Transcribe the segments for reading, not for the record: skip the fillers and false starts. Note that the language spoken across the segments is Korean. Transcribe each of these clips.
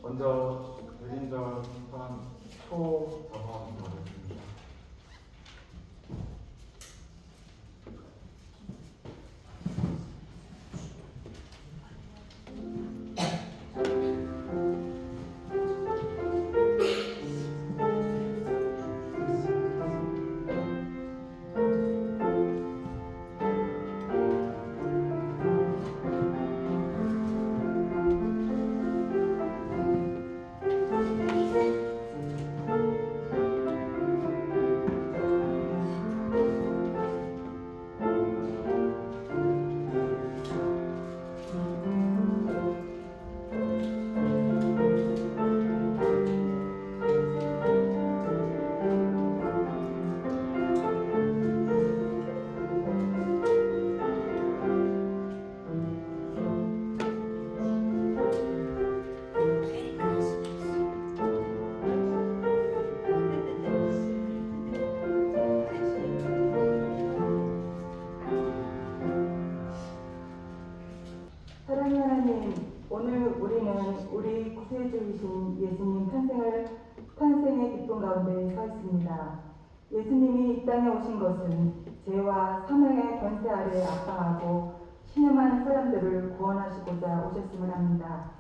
먼저 대리인전 심판 초 자방 받겠습니다. 사랑하는 하나님, 오늘 우리는 우리 구세주이신 예수님 탄생의 기쁨 가운데 서 있습니다. 예수님이 이 땅에 오신 것은 죄와 사망의 권세 아래 압박하고 신음하는 사람들을 구원하시고자 오셨음을 합니다.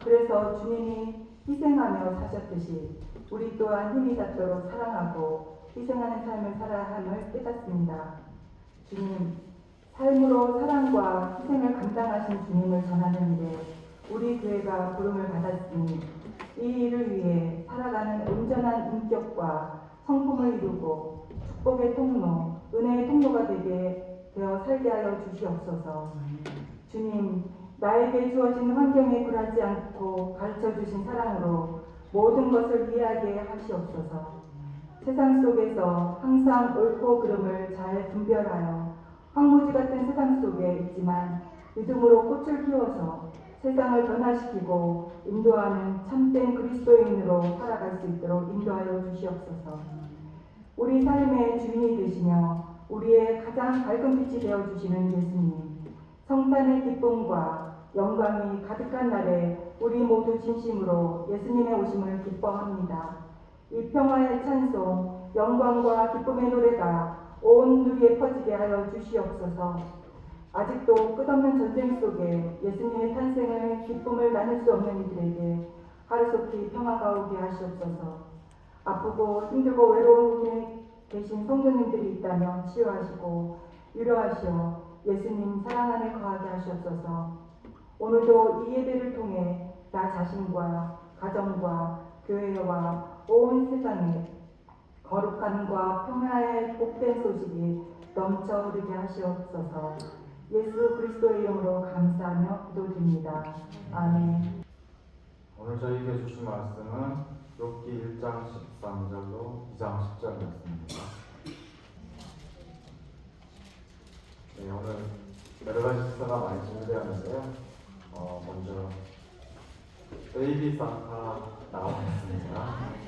그래서 주님이 희생하며 사셨듯이 우리 또한 힘이 닿도록 사랑하고 희생하는 삶을 살아야 함을 깨닫습니다. 주님, 삶으로 사랑과 희생을 감당하신 주님을 전하는 일에 우리 교회가 부름을 받았으니 이 일을 위해 살아가는 온전한 인격과 성품을 이루고 축복의 통로, 은혜의 통로가 되어 살게 하여 주시옵소서. 주님, 나에게 주어진 환경에 굴하지 않고 가르쳐 주신 사랑으로 모든 것을 이해하게 하시옵소서. 세상 속에서 항상 옳고 그름을 잘 분별하여 황무지 같은 세상 속에 있지만 믿음으로 꽃을 피워서 세상을 변화시키고 인도하는 참된 그리스도인으로 살아갈 수 있도록 인도하여 주시옵소서. 우리 삶의 주인이 되시며 우리의 가장 밝은 빛이 되어주시는 예수님, 성탄의 기쁨과 영광이 가득한 날에 우리 모두 진심으로 예수님의 오심을 기뻐합니다. 이 평화의 찬송, 영광과 기쁨의 노래가 온 누리에 퍼지게 하여 주시옵소서. 아직도 끝없는 전쟁 속에 예수님의 탄생을 기쁨을 나눌 수 없는 이들에게 하루속히 평화가 오게 하시옵소서. 아프고 힘들고 외로운 계신 성도님들이 있다면 치유하시고 위로하시어 예수님 사랑 안에 거하게 하시옵소서. 오늘도 이 예배를 통해 나 자신과 가정과 교회와 온 세상에 거룩함과 평화의 복된 소식이 넘쳐 흐르게 하시옵소서. 예수 그리스도의 이름으로 감사하며 기도드립니다. 아멘. 오늘 저희에게 주신 말씀은 욥기 1장 13절로 2장 10절이었습니다. 네, 오늘 여러 가지 시사가 많이 준비되었는데요. 먼저 베이비 산타 나오겠습니다.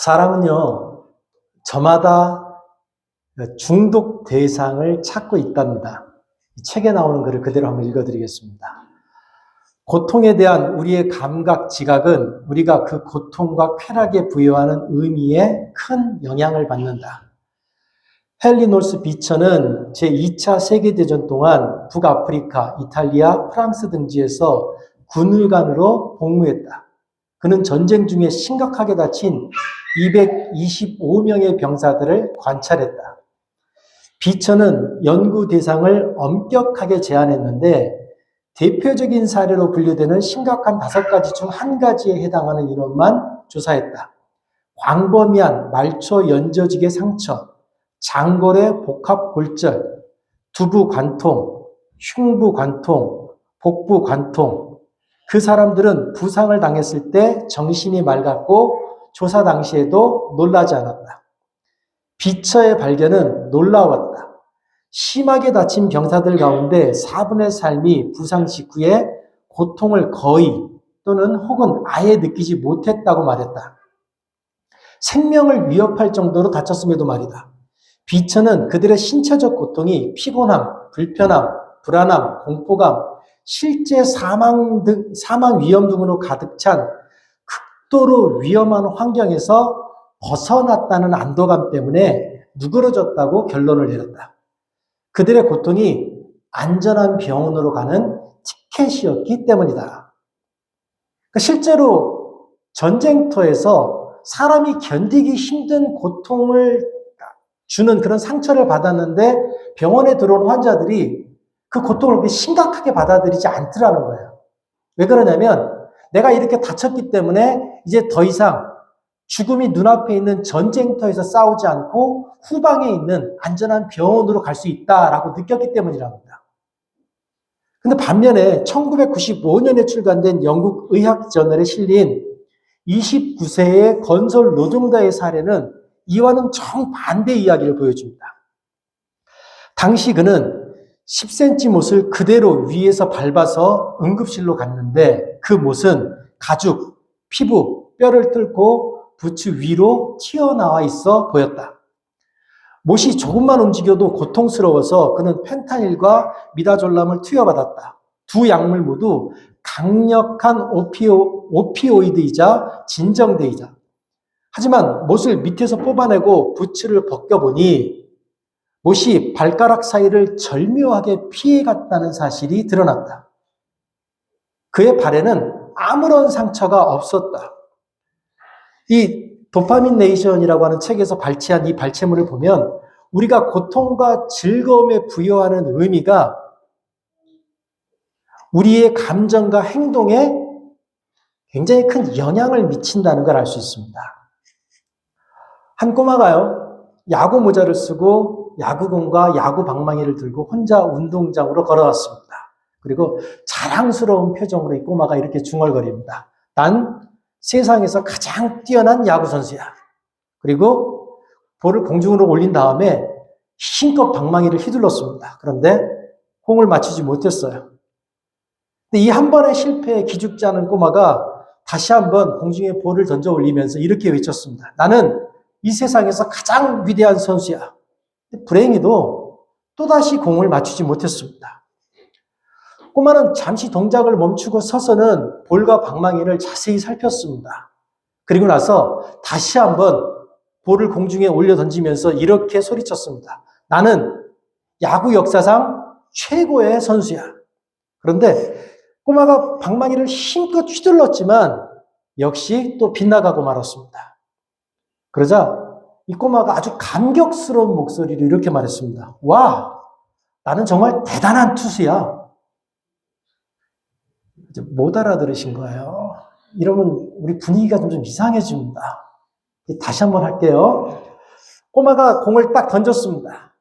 사람은요, 저마다 중독 대상을 찾고 있답니다. 이 책에 나오는 글을 그대로 한번 읽어드리겠습니다. 고통에 대한 우리의 감각, 지각은 우리가 그 고통과 쾌락에 부여하는 의미에 큰 영향을 받는다. 헨리 놀스 비처는 제2차 세계대전 동안 북아프리카, 이탈리아, 프랑스 등지에서 군의관으로 복무했다. 그는 전쟁 중에 심각하게 다친 225명의 병사들을 관찰했다. 비처는 연구 대상을 엄격하게 제한했는데 대표적인 사례로 분류되는 심각한 5가지 중 1가지에 해당하는 인원만 조사했다. 광범위한 말초 연조직의 상처, 장골의 복합 골절, 두부 관통, 흉부 관통, 복부 관통. 그 사람들은 부상을 당했을 때 정신이 맑았고 조사 당시에도 놀라지 않았다. 비처의 발견은 놀라웠다. 심하게 다친 병사들 가운데 4분의 3이 부상 직후에 고통을 거의 또는 혹은 아예 느끼지 못했다고 말했다. 생명을 위협할 정도로 다쳤음에도 말이다. 비처는 그들의 신체적 고통이 피곤함, 불편함, 불안함, 공포감, 실제 사망 위험 등으로 가득 찬 극도로 위험한 환경에서 벗어났다는 안도감 때문에 누그러졌다고 결론을 내렸다. 그들의 고통이 안전한 병원으로 가는 티켓이었기 때문이다. 그러니까 실제로 전쟁터에서 사람이 견디기 힘든 고통을 주는 그런 상처를 받았는데 병원에 들어온 환자들이 그 고통을 그렇게 심각하게 받아들이지 않더라는 거예요. 왜 그러냐면 내가 이렇게 다쳤기 때문에 이제 더 이상 죽음이 눈앞에 있는 전쟁터에서 싸우지 않고 후방에 있는 안전한 병원으로 갈 수 있다라고 느꼈기 때문이랍니다. 근데 반면에 1995년에 출간된 영국 의학저널에 실린 29세의 건설 노동자의 사례는 이와는 정반대 이야기를 보여줍니다. 당시 그는 10cm 못을 그대로 위에서 밟아서 응급실로 갔는데 그 못은 가죽, 피부, 뼈를 뚫고 부츠 위로 튀어나와 있어 보였다. 못이 조금만 움직여도 고통스러워서 그는 펜타닐과 미다졸람을 투여받았다. 두 약물 모두 강력한 오피오이드이자 진정제이자. 하지만 못을 밑에서 뽑아내고 부츠를 벗겨보니 못이 발가락 사이를 절묘하게 피해갔다는 사실이 드러났다. 그의 발에는 아무런 상처가 없었다. 이 도파민 네이션이라고 하는 책에서 발췌한 이 발췌물을 보면 우리가 고통과 즐거움에 부여하는 의미가 우리의 감정과 행동에 굉장히 큰 영향을 미친다는 걸 알 수 있습니다. 한 꼬마가요, 야구 모자를 쓰고 야구공과 야구 방망이를 들고 혼자 운동장으로 걸어왔습니다. 그리고 자랑스러운 표정으로 이 꼬마가 이렇게 중얼거립니다. 난 세상에서 가장 뛰어난 야구 선수야. 그리고 볼을 공중으로 올린 다음에 힘껏 방망이를 휘둘렀습니다. 그런데 공을 맞추지 못했어요. 근데 이 한 번의 실패에 기죽지 않은 꼬마가 다시 한번 공중에 볼을 던져 올리면서 이렇게 외쳤습니다. 나는 이 세상에서 가장 위대한 선수야. 불행히도 또다시 공을 맞추지 못했습니다. 꼬마는 잠시 동작을 멈추고 서서는 볼과 방망이를 자세히 살폈습니다. 그리고 나서 다시 한번 볼을 공중에 올려 던지면서 이렇게 소리쳤습니다. 나는 야구 역사상 최고의 선수야. 그런데 꼬마가 방망이를 힘껏 휘둘렀지만 역시 또 빗나가고 말았습니다. 그러자 이 꼬마가 아주 감격스러운 목소리로 이렇게 말했습니다. 와, 나는 정말 대단한 투수야. 이제 못 알아들으신 거예요. 이러면 우리 분위기가 좀 이상해집니다. 다시 한번 할게요. 꼬마가 공을 딱 던졌습니다.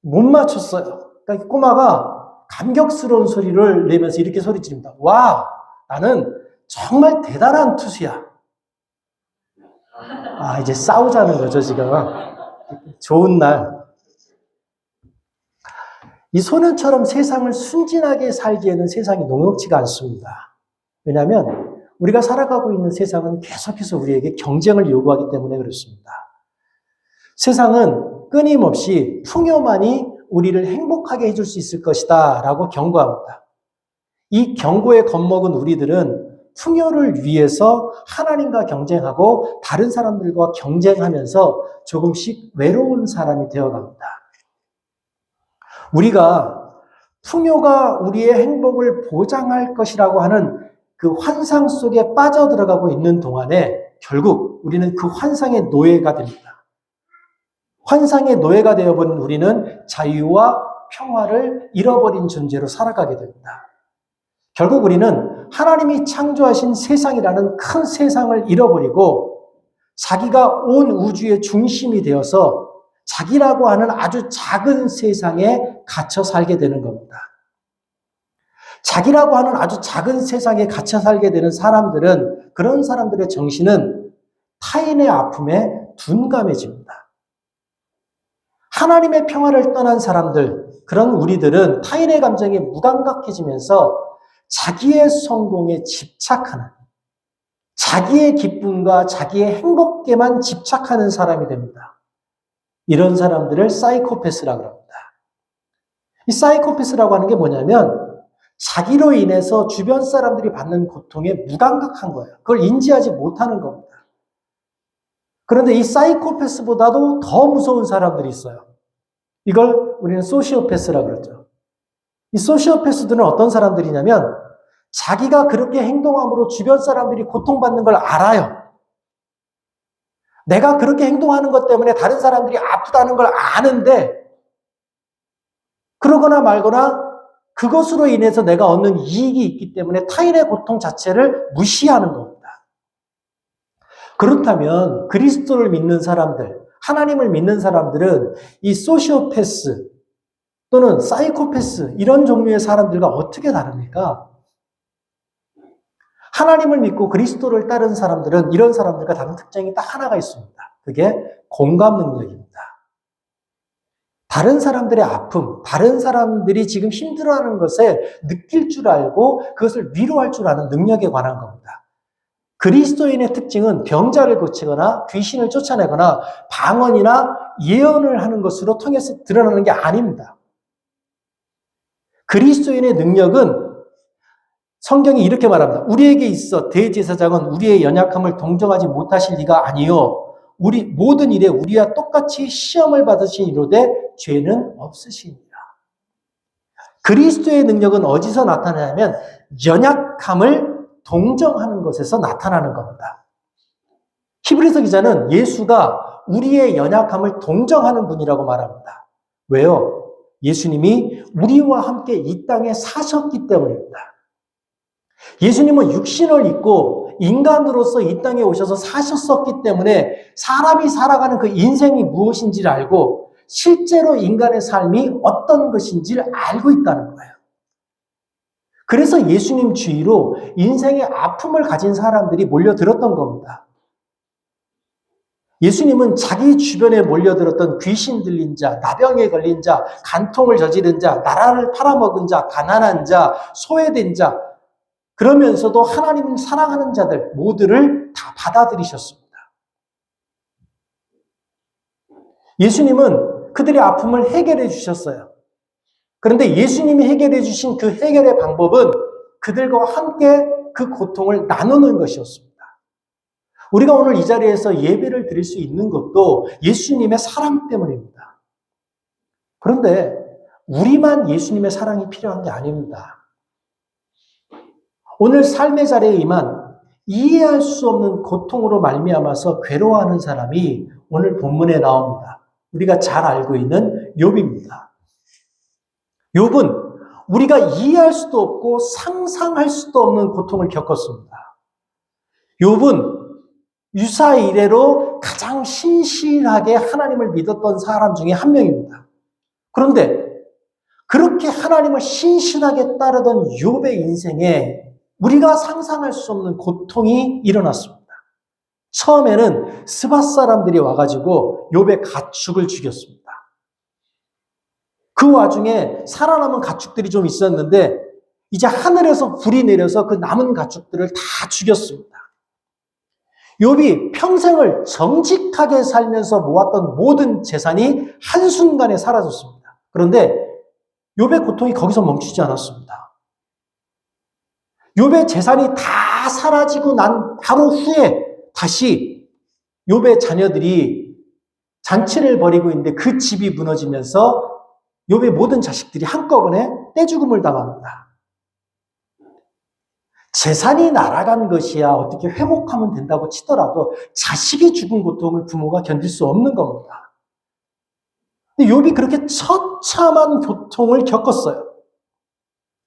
못 맞췄어요. 그러니까 꼬마가 감격스러운 소리를 내면서 이렇게 소리칩니다. 와, 나는 정말 대단한 투수야. 아, 이제 싸우자는 거죠, 지금. 좋은 날. 이 소년처럼 세상을 순진하게 살기에는 세상이 녹록지가 않습니다. 왜냐하면 우리가 살아가고 있는 세상은 계속해서 우리에게 경쟁을 요구하기 때문에 그렇습니다. 세상은 끊임없이 풍요만이 우리를 행복하게 해줄 수 있을 것이다 라고 경고합니다. 이 경고에 겁먹은 우리들은 풍요를 위해서 하나님과 경쟁하고 다른 사람들과 경쟁하면서 조금씩 외로운 사람이 되어갑니다. 우리가 풍요가 우리의 행복을 보장할 것이라고 하는 그 환상 속에 빠져들어가고 있는 동안에 결국 우리는 그 환상의 노예가 됩니다. 환상의 노예가 되어버린 우리는 자유와 평화를 잃어버린 존재로 살아가게 됩니다. 결국 우리는 하나님이 창조하신 세상이라는 큰 세상을 잃어버리고 자기가 온 우주의 중심이 되어서 자기라고 하는 아주 작은 세상에 갇혀 살게 되는 겁니다. 자기라고 하는 아주 작은 세상에 갇혀 살게 되는 사람들은, 그런 사람들의 정신은 타인의 아픔에 둔감해집니다. 하나님의 평화를 떠난 사람들, 그런 우리들은 타인의 감정에 무감각해지면서 자기의 성공에 집착하는, 자기의 기쁨과 자기의 행복에만 집착하는 사람이 됩니다. 이런 사람들을 사이코패스라고 합니다. 이 사이코패스라고 하는 게 뭐냐면 자기로 인해서 주변 사람들이 받는 고통에 무감각한 거예요. 그걸 인지하지 못하는 겁니다. 그런데 이 사이코패스보다도 더 무서운 사람들이 있어요. 이걸 우리는 소시오패스라고 그러죠. 이 소시오패스들은 어떤 사람들이냐면 자기가 그렇게 행동함으로 주변 사람들이 고통받는 걸 알아요. 내가 그렇게 행동하는 것 때문에 다른 사람들이 아프다는 걸 아는데 그러거나 말거나 그것으로 인해서 내가 얻는 이익이 있기 때문에 타인의 고통 자체를 무시하는 겁니다. 그렇다면 그리스도를 믿는 사람들, 하나님을 믿는 사람들은 이 소시오패스 또는 사이코패스 이런 종류의 사람들과 어떻게 다릅니까? 하나님을 믿고 그리스도를 따르는 사람들은 이런 사람들과 다른 특징이 딱 하나가 있습니다. 그게 공감 능력입니다. 다른 사람들의 아픔, 다른 사람들이 지금 힘들어하는 것을 느낄 줄 알고 그것을 위로할 줄 아는 능력에 관한 겁니다. 그리스도인의 특징은 병자를 고치거나 귀신을 쫓아내거나 방언이나 예언을 하는 것으로 통해서 드러나는 게 아닙니다. 그리스도인의 능력은 성경이 이렇게 말합니다. 우리에게 있어 대제사장은 우리의 연약함을 동정하지 못하실 리가 아니요 우리 모든 일에 우리와 똑같이 시험을 받으신 이로되 죄는 없으시니라. 그리스도의 능력은 어디서 나타나냐면 연약함을 동정하는 것에서 나타나는 겁니다. 히브리서 기자는 예수가 우리의 연약함을 동정하는 분이라고 말합니다. 왜요? 예수님이 우리와 함께 이 땅에 사셨기 때문입니다. 예수님은 육신을 입고 인간으로서 이 땅에 오셔서 사셨었기 때문에 사람이 살아가는 그 인생이 무엇인지를 알고 실제로 인간의 삶이 어떤 것인지를 알고 있다는 거예요. 그래서 예수님 주위로 인생의 아픔을 가진 사람들이 몰려들었던 겁니다. 예수님은 자기 주변에 몰려들었던 귀신 들린 자, 나병에 걸린 자, 간통을 저지른 자, 나라를 팔아먹은 자, 가난한 자, 소외된 자, 그러면서도 하나님을 사랑하는 자들 모두를 다 받아들이셨습니다. 예수님은 그들의 아픔을 해결해 주셨어요. 그런데 예수님이 해결해 주신 그 해결의 방법은 그들과 함께 그 고통을 나누는 것이었습니다. 우리가 오늘 이 자리에서 예배를 드릴 수 있는 것도 예수님의 사랑 때문입니다. 그런데 우리만 예수님의 사랑이 필요한 게 아닙니다. 오늘 삶의 자리에 임한 이해할 수 없는 고통으로 말미암아서 괴로워하는 사람이 오늘 본문에 나옵니다. 우리가 잘 알고 있는 욥입니다. 욥은 우리가 이해할 수도 없고 상상할 수도 없는 고통을 겪었습니다. 욥은 유사 이래로 가장 신실하게 하나님을 믿었던 사람 중에 한 명입니다. 그런데 그렇게 하나님을 신실하게 따르던 욥의 인생에 우리가 상상할 수 없는 고통이 일어났습니다. 처음에는 스밧 사람들이 와가지고 욥의 가축을 죽였습니다. 그 와중에 살아남은 가축들이 좀 있었는데 이제 하늘에서 불이 내려서 그 남은 가축들을 다 죽였습니다. 욥이 평생을 정직하게 살면서 모았던 모든 재산이 한순간에 사라졌습니다. 그런데 욥의 고통이 거기서 멈추지 않았습니다. 욥의 재산이 다 사라지고 난 바로 후에 다시 욥의 자녀들이 잔치를 벌이고 있는데 그 집이 무너지면서 욥의 모든 자식들이 한꺼번에 떼죽음을 당합니다. 재산이 날아간 것이야 어떻게 회복하면 된다고 치더라도 자식이 죽은 고통을 부모가 견딜 수 없는 겁니다. 근데 욥이 그렇게 처참한 고통을 겪었어요.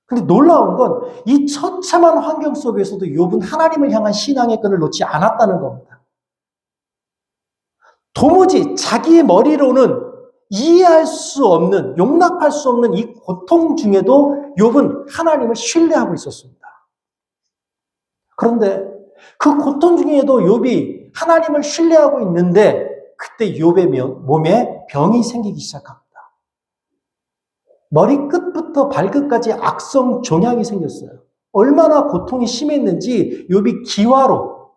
근데 놀라운 건 이 처참한 환경 속에서도 욥은 하나님을 향한 신앙의 끈을 놓지 않았다는 겁니다. 도무지 자기의 머리로는 이해할 수 없는, 용납할 수 없는 이 고통 중에도 욥은 하나님을 신뢰하고 있었습니다. 그런데 그 고통 중에도 욥이 하나님을 신뢰하고 있는데 그때 욥의 몸에 병이 생기기 시작합니다. 머리끝부터 발끝까지 악성 종양이 생겼어요. 얼마나 고통이 심했는지 욥이 기와로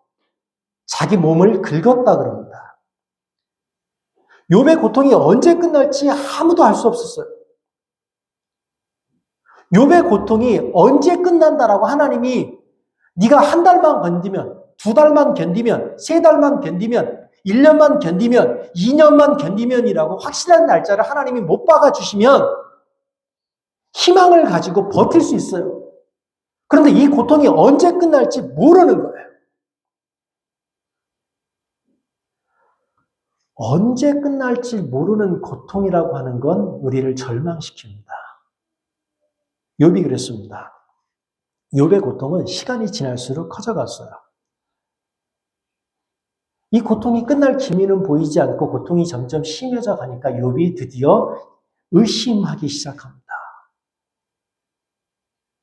자기 몸을 긁었다 그럽니다. 욥의 고통이 언제 끝날지 아무도 알 수 없었어요. 욥의 고통이 언제 끝난다라고 하나님이 네가 한 달만 견디면, 두 달만 견디면, 세 달만 견디면, 1년만 견디면, 2년만 견디면이라고 확실한 날짜를 하나님이 못 박아주시면 희망을 가지고 버틸 수 있어요. 그런데 이 고통이 언제 끝날지 모르는 거예요. 언제 끝날지 모르는 고통이라고 하는 건 우리를 절망시킵니다. 욥이 그랬습니다. 욥의 고통은 시간이 지날수록 커져갔어요. 이 고통이 끝날 기미는 보이지 않고 고통이 점점 심해져 가니까 욥이 드디어 의심하기 시작합니다.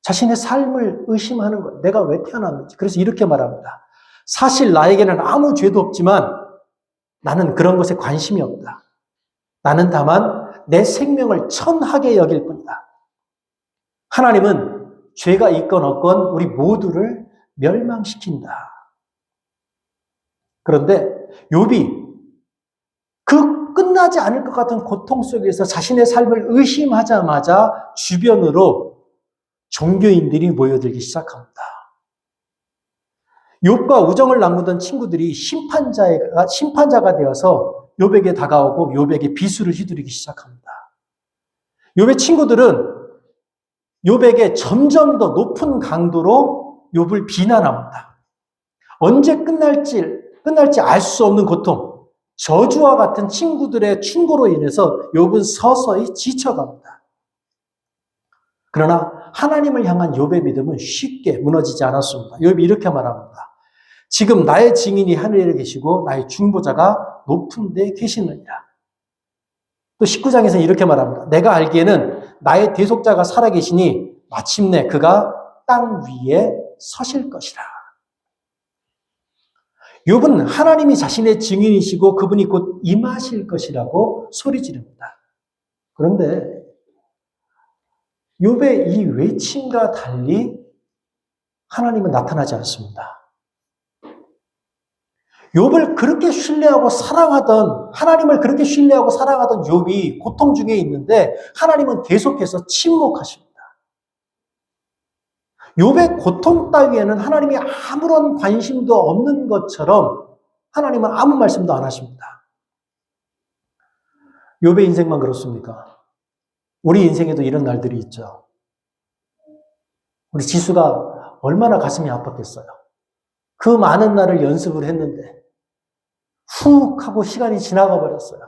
자신의 삶을 의심하는 거예요. 내가 왜 태어났는지. 그래서 이렇게 말합니다. 사실 나에게는 아무 죄도 없지만 나는 그런 것에 관심이 없다. 나는 다만 내 생명을 천하게 여길 뿐이다. 하나님은 죄가 있건 없건 우리 모두를 멸망시킨다. 그런데 욥이 그 끝나지 않을 것 같은 고통 속에서 자신의 삶을 의심하자마자 주변으로 종교인들이 모여들기 시작합니다. 욥과 우정을 나누던 친구들이 심판자가 되어서 욥에게 다가오고 욥에게 비수를 휘두르기 시작합니다. 욥의 친구들은 욥에게 점점 더 높은 강도로 욥을 비난합니다. 언제 끝날지 알 수 없는 고통, 저주와 같은 친구들의 충고로 인해서 욥은 서서히 지쳐갑니다. 그러나 하나님을 향한 욥의 믿음은 쉽게 무너지지 않았습니다. 욥이 이렇게 말합니다. 지금 나의 증인이 하늘에 계시고 나의 중보자가 높은 데 계시느니라. 또 19장에서 이렇게 말합니다. 내가 알기에는 나의 대속자가 살아계시니 마침내 그가 땅 위에 서실 것이라. 욥은 하나님이 자신의 증인이시고 그분이 곧 임하실 것이라고 소리 지릅니다. 그런데 욥의 이 외침과 달리 하나님은 나타나지 않습니다. 욥을 그렇게 신뢰하고 사랑하던, 하나님을 그렇게 신뢰하고 사랑하던 욥이 고통 중에 있는데 하나님은 계속해서 침묵하십니다. 욥의 고통 따위에는 하나님이 아무런 관심도 없는 것처럼 하나님은 아무 말씀도 안 하십니다. 욥의 인생만 그렇습니까? 우리 인생에도 이런 날들이 있죠. 우리 지수가 얼마나 가슴이 아팠겠어요. 그 많은 날을 연습을 했는데 훅 하고 시간이 지나가 버렸어요.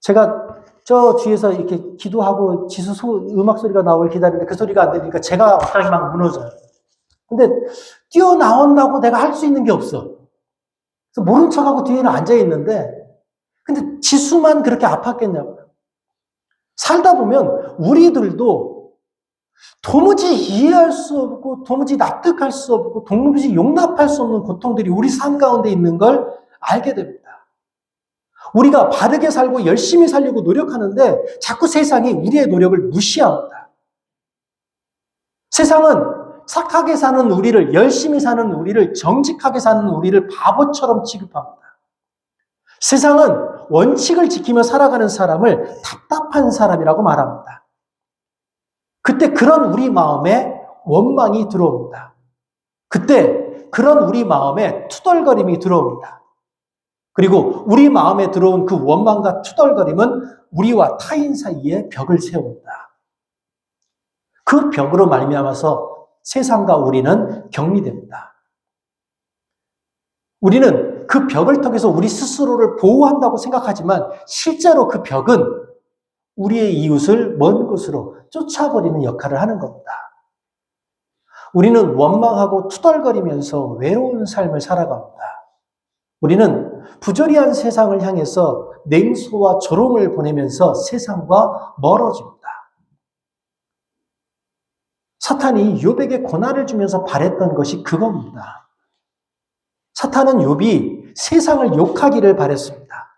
제가 저 뒤에서 이렇게 기도하고 지수 음악 소리가 나오길 기다리는데 그 소리가 안 들리니까 제가 갑자기 막 무너져요. 근데 뛰어나온다고 내가 할 수 있는 게 없어. 그래서 모른 척하고 뒤에는 앉아있는데 근데 지수만 그렇게 아팠겠냐고요. 살다 보면 우리들도 도무지 이해할 수 없고 도무지 납득할 수 없고 도무지 용납할 수 없는 고통들이 우리 삶 가운데 있는 걸 알게 됩니다. 우리가 바르게 살고 열심히 살려고 노력하는데 자꾸 세상이 우리의 노력을 무시합니다. 세상은 착하게 사는 우리를, 열심히 사는 우리를, 정직하게 사는 우리를 바보처럼 취급합니다. 세상은 원칙을 지키며 살아가는 사람을 답답한 사람이라고 말합니다. 그때 그런 우리 마음에 원망이 들어옵니다. 그때 그런 우리 마음에 투덜거림이 들어옵니다. 그리고 우리 마음에 들어온 그 원망과 투덜거림은 우리와 타인 사이에 벽을 세웁니다. 그 벽으로 말미암아서 세상과 우리는 격리됩니다. 우리는 그 벽을 통해서 우리 스스로를 보호한다고 생각하지만 실제로 그 벽은 우리의 이웃을 먼 곳으로 쫓아버리는 역할을 하는 겁니다. 우리는 원망하고 투덜거리면서 외로운 삶을 살아갑니다. 우리는 부조리한 세상을 향해서 냉소와 조롱을 보내면서 세상과 멀어집니다. 사탄이 욥에게 고난을 주면서 바랬던 것이 그겁니다. 사탄은 욥이 세상을 욕하기를 바랬습니다.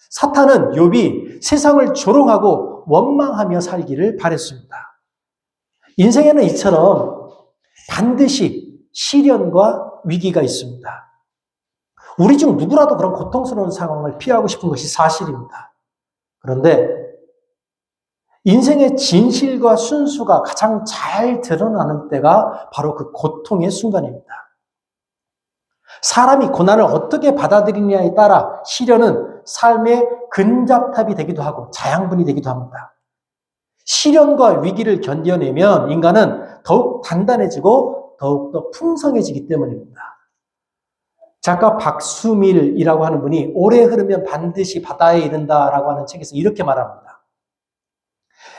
사탄은 욥이 세상을 조롱하고 원망하며 살기를 바랬습니다. 인생에는 이처럼 반드시 시련과 위기가 있습니다. 우리 중 누구라도 그런 고통스러운 상황을 피하고 싶은 것이 사실입니다. 그런데 인생의 진실과 순수가 가장 잘 드러나는 때가 바로 그 고통의 순간입니다. 사람이 고난을 어떻게 받아들이냐에 따라 시련은 삶의 근접탑이 되기도 하고 자양분이 되기도 합니다. 시련과 위기를 견뎌내면 인간은 더욱 단단해지고 더욱더 풍성해지기 때문입니다. 작가 박수밀이라고 하는 분이 오래 흐르면 반드시 바다에 이른다라고 하는 책에서 이렇게 말합니다.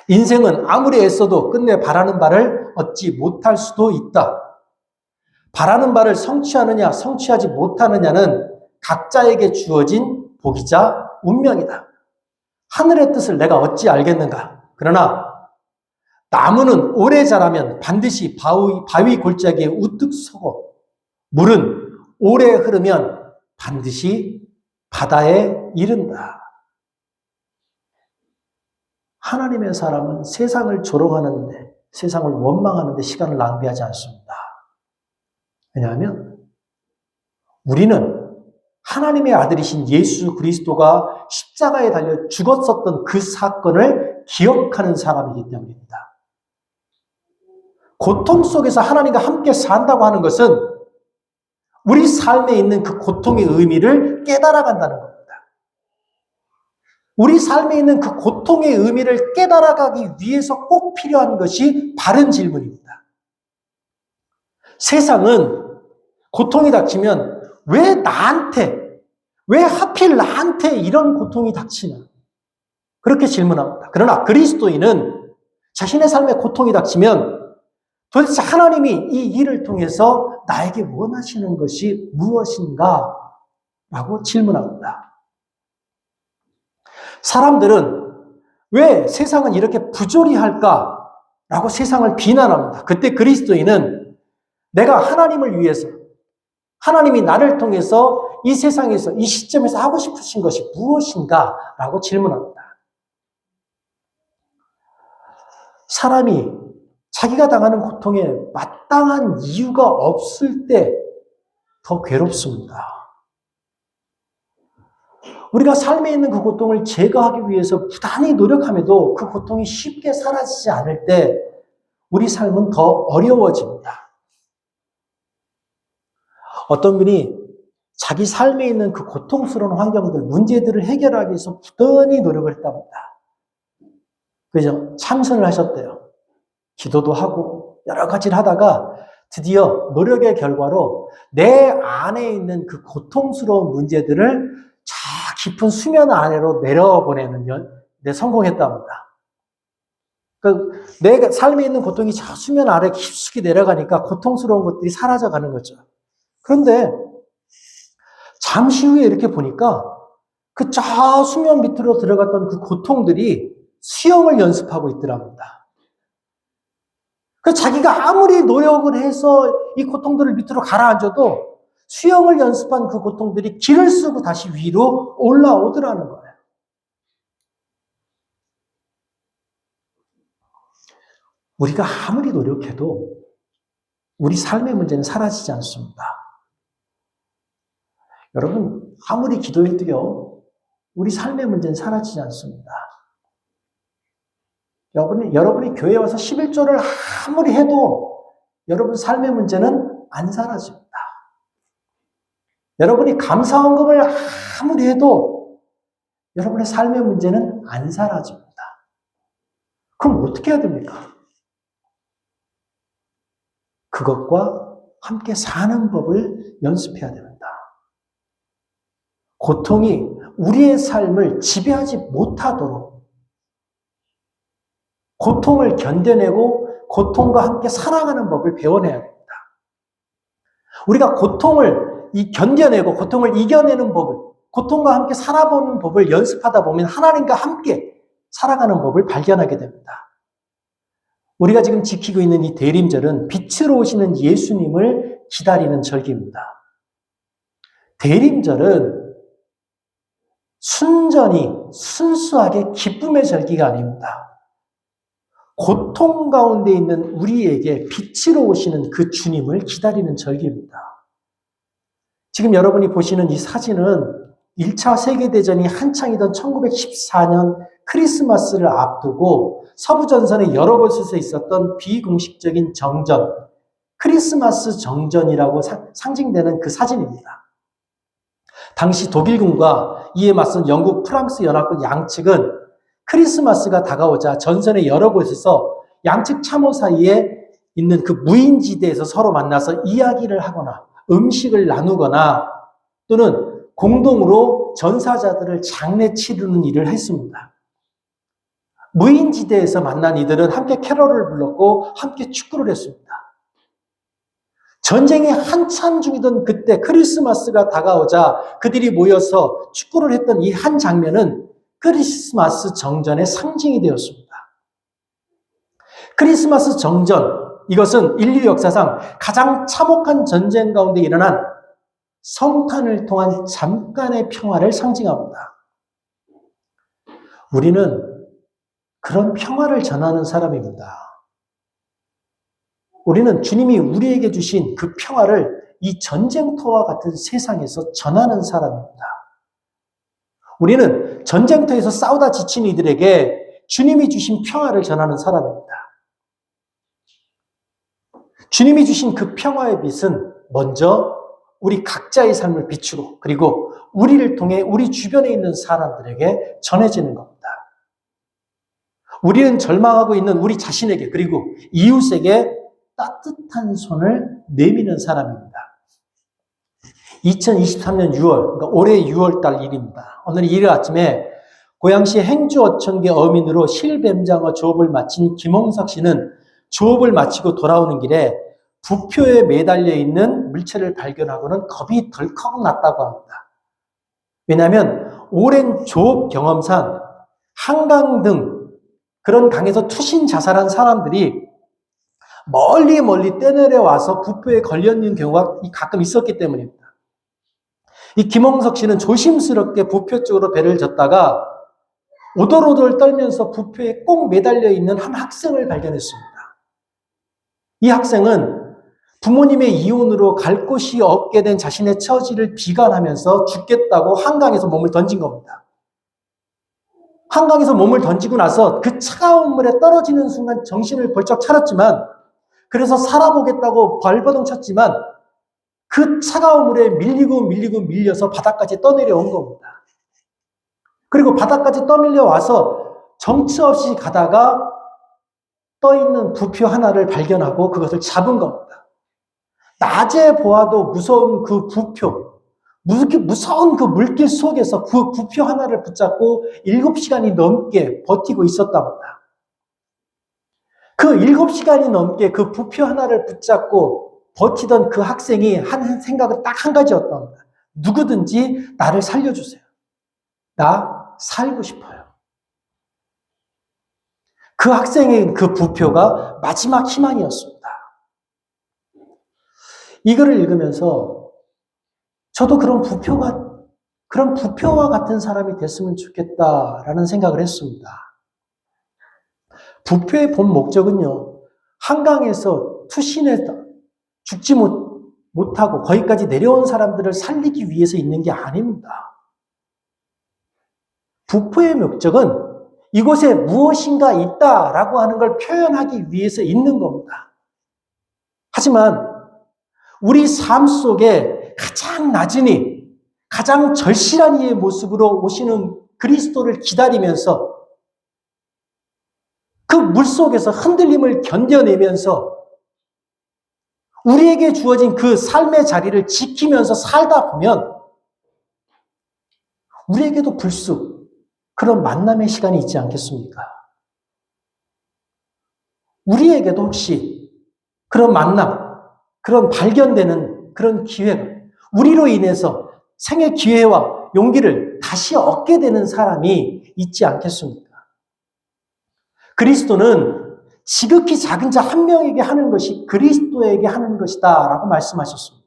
인생은 아무리 애써도 끝내 바라는 바를 얻지 못할 수도 있다. 바라는 바를 성취하느냐 성취하지 못하느냐는 각자에게 주어진 복이자 운명이다. 하늘의 뜻을 내가 어찌 알겠는가. 그러나 나무는 오래 자라면 반드시 바위 골짜기에 우뚝 서고 물은 오래 흐르면 반드시 바다에 이른다. 하나님의 사람은 세상을 조롱하는데, 세상을 원망하는데 시간을 낭비하지 않습니다. 왜냐하면 우리는 하나님의 아들이신 예수 그리스도가 십자가에 달려 죽었었던 그 사건을 기억하는 사람이기 때문입니다. 고통 속에서 하나님과 함께 산다고 하는 것은 우리 삶에 있는 그 고통의 의미를 깨달아간다는 겁니다. 우리 삶에 있는 그 고통의 의미를 깨달아가기 위해서 꼭 필요한 것이 바른 질문입니다. 세상은 고통이 닥치면 왜 하필 나한테 이런 고통이 닥치나? 그렇게 질문합니다. 그러나 그리스도인은 자신의 삶에 고통이 닥치면 도대체 하나님이 이 일을 통해서 나에게 원하시는 것이 무엇인가? 라고 질문합니다. 사람들은 왜 세상은 이렇게 부조리할까? 라고 세상을 비난합니다. 그때 그리스도인은 내가 하나님을 위해서, 하나님이 나를 통해서 이 세상에서, 이 시점에서 하고 싶으신 것이 무엇인가? 라고 질문합니다. 사람이 자기가 당하는 고통에 마땅한 이유가 없을 때 더 괴롭습니다. 우리가 삶에 있는 그 고통을 제거하기 위해서 부단히 노력함에도 그 고통이 쉽게 사라지지 않을 때 우리 삶은 더 어려워집니다. 어떤 분이 자기 삶에 있는 그 고통스러운 환경들, 문제들을 해결하기 위해서 부단히 노력을 했답니다. 그죠? 참선을 하셨대요. 기도도 하고 여러 가지를 하다가 드디어 노력의 결과로 내 안에 있는 그 고통스러운 문제들을 저 깊은 수면 아래로 내려보내는 데 성공했답니다. 그러니까 내 삶에 있는 고통이 저 수면 아래 깊숙이 내려가니까 고통스러운 것들이 사라져가는 거죠. 그런데 잠시 후에 이렇게 보니까 그 저 수면 밑으로 들어갔던 그 고통들이 수영을 연습하고 있더랍니다. 그 자기가 아무리 노력을 해서 이 고통들을 밑으로 가라앉아도 수영을 연습한 그 고통들이 길을 쓰고 다시 위로 올라오더라는 거예요. 우리가 아무리 노력해도 우리 삶의 문제는 사라지지 않습니다. 여러분, 아무리 기도해도요, 우리 삶의 문제는 사라지지 않습니다. 여러분이 교회에 와서 11조를 아무리 해도 여러분 삶의 문제는 안 사라집니다. 여러분이 감사헌금을 아무리 해도 여러분의 삶의 문제는 안 사라집니다. 그럼 어떻게 해야 됩니까? 그것과 함께 사는 법을 연습해야 됩니다. 고통이 우리의 삶을 지배하지 못하도록 고통을 견뎌내고 고통과 함께 살아가는 법을 배워내야 됩니다. 우리가 고통을 견뎌내고 고통을 이겨내는 법을, 고통과 함께 살아보는 법을 연습하다 보면 하나님과 함께 살아가는 법을 발견하게 됩니다. 우리가 지금 지키고 있는 이 대림절은 빛으로 오시는 예수님을 기다리는 절기입니다. 대림절은 순수하게 기쁨의 절기가 아닙니다. 고통 가운데 있는 우리에게 빛으로 오시는 그 주님을 기다리는 절기입니다. 지금 여러분이 보시는 이 사진은 1차 세계대전이 한창이던 1914년 크리스마스를 앞두고 서부전선의 여러 곳에서 있었던 비공식적인 정전, 크리스마스 정전이라고 상징되는 그 사진입니다. 당시 독일군과 이에 맞선 영국, 프랑스 연합군 양측은 크리스마스가 다가오자 전선의 여러 곳에서 양측 참호 사이에 있는 그 무인지대에서 서로 만나서 이야기를 하거나 음식을 나누거나 또는 공동으로 전사자들을 장례 치르는 일을 했습니다. 무인지대에서 만난 이들은 함께 캐럴을 불렀고 함께 축구를 했습니다. 전쟁이 한참 중이던 그때 크리스마스가 다가오자 그들이 모여서 축구를 했던 이 한 장면은 크리스마스 정전의 상징이 되었습니다. 크리스마스 정전, 이것은 인류 역사상 가장 참혹한 전쟁 가운데 일어난 성탄을 통한 잠깐의 평화를 상징합니다. 우리는 그런 평화를 전하는 사람입니다. 우리는 주님이 우리에게 주신 그 평화를 이 전쟁터와 같은 세상에서 전하는 사람입니다. 우리는 전쟁터에서 싸우다 지친 이들에게 주님이 주신 평화를 전하는 사람입니다. 주님이 주신 그 평화의 빛은 먼저 우리 각자의 삶을 비추고 그리고 우리를 통해 우리 주변에 있는 사람들에게 전해지는 겁니다. 우리는 절망하고 있는 우리 자신에게 그리고 이웃에게 따뜻한 손을 내미는 사람입니다. 2023년 6월, 그러니까 올해 6월달 일입니다. 오늘 일요일 아침에 고양시 행주어촌계 어민으로 실뱀장어 조업을 마친 김홍석 씨는 조업을 마치고 돌아오는 길에 부표에 매달려 있는 물체를 발견하고는 겁이 덜컥 났다고 합니다. 왜냐하면 오랜 조업 경험상 한강 등 그런 강에서 투신 자살한 사람들이 멀리 떠내려와서 부표에 걸려있는 경우가 가끔 있었기 때문입니다. 이 김홍석 씨는 조심스럽게 부표 쪽으로 배를 젓다가 오돌오돌 떨면서 부표에 꼭 매달려 있는 한 학생을 발견했습니다. 이 학생은 부모님의 이혼으로 갈 곳이 없게 된 자신의 처지를 비관하면서 죽겠다고 한강에서 몸을 던진 겁니다. 한강에서 몸을 던지고 나서 그 차가운 물에 떨어지는 순간 정신을 벌쩍 차렸지만 그래서 살아보겠다고 발버둥 쳤지만 그 차가운 물에 밀려서 바닥까지 떠내려온 겁니다. 그리고 바닥까지 떠밀려 와서 정처 없이 가다가 떠있는 부표 하나를 발견하고 그것을 잡은 겁니다. 낮에 보아도 무서운 그 부표, 무서운 그 물길 속에서 그 부표 하나를 붙잡고 7시간이 넘게 버티고 있었답니다. 그 7시간이 넘게 그 부표 하나를 붙잡고 버티던 그 학생이 한 생각은 딱 한 가지였답니다. 누구든지 나를 살려주세요. 나 살고 싶어요. 그 학생의 그 부표가 마지막 희망이었습니다. 이 글을 읽으면서 저도 그런 부표와 같은 사람이 됐으면 좋겠다라는 생각을 했습니다. 부표의 본 목적은요, 한강에서 투신했다. 죽지 못하고 거기까지 내려온 사람들을 살리기 위해서 있는 게 아닙니다. 부포의 목적은 이곳에 무엇인가 있다라고 하는 걸 표현하기 위해서 있는 겁니다. 하지만 우리 삶 속에 가장 낮은 이, 가장 절실한 이의 모습으로 오시는 그리스도를 기다리면서 그 물속에서 흔들림을 견뎌내면서 우리에게 주어진 그 삶의 자리를 지키면서 살다 보면 우리에게도 불쑥 그런 만남의 시간이 있지 않겠습니까? 우리에게도 혹시 그런 만남, 그런 발견되는 그런 기회가 우리로 인해서 생의 기회와 용기를 다시 얻게 되는 사람이 있지 않겠습니까? 그리스도는 지극히 작은 자 한 명에게 하는 것이 그리스도에게 하는 것이다 라고 말씀하셨습니다.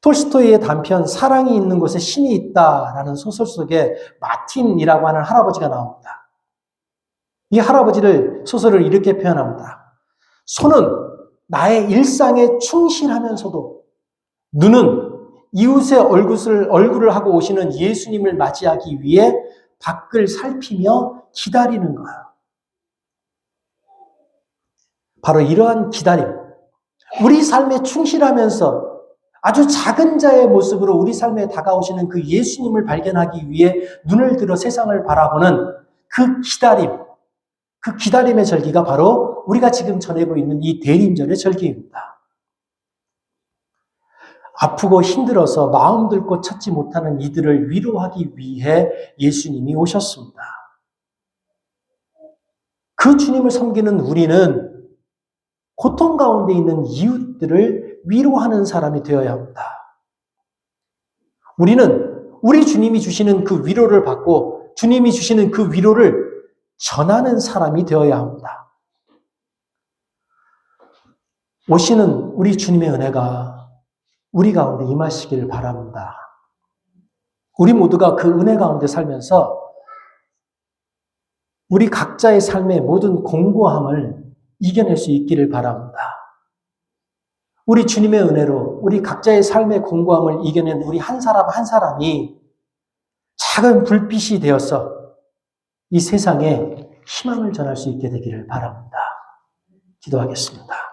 톨스토이의 단편 사랑이 있는 곳에 신이 있다라는 소설 속에 마틴이라고 하는 할아버지가 나옵니다. 이 할아버지를 소설을 이렇게 표현합니다. 손은 나의 일상에 충실하면서도 눈은 이웃의 얼굴을 하고 오시는 예수님을 맞이하기 위해 밖을 살피며 기다리는 거예요. 바로 이러한 기다림, 우리 삶에 충실하면서 아주 작은 자의 모습으로 우리 삶에 다가오시는 그 예수님을 발견하기 위해 눈을 들어 세상을 바라보는 그 기다림, 그 기다림의 절기가 바로 우리가 지금 전하고 있는 이 대림절의 절기입니다. 아프고 힘들어서 마음 들고 찾지 못하는 이들을 위로하기 위해 예수님이 오셨습니다. 그 주님을 섬기는 우리는 고통 가운데 있는 이웃들을 위로하는 사람이 되어야 합니다. 우리는 우리 주님이 주시는 그 위로를 받고 주님이 주시는 그 위로를 전하는 사람이 되어야 합니다. 오시는 우리 주님의 은혜가 우리 가운데 임하시길 바랍니다. 우리 모두가 그 은혜 가운데 살면서 우리 각자의 삶의 모든 공고함을 이겨낼 수 있기를 바랍니다. 우리 주님의 은혜로 우리 각자의 삶의 공고함을 이겨낸 우리 한 사람 한 사람이 작은 불빛이 되어서 이 세상에 희망을 전할 수 있게 되기를 바랍니다. 기도하겠습니다.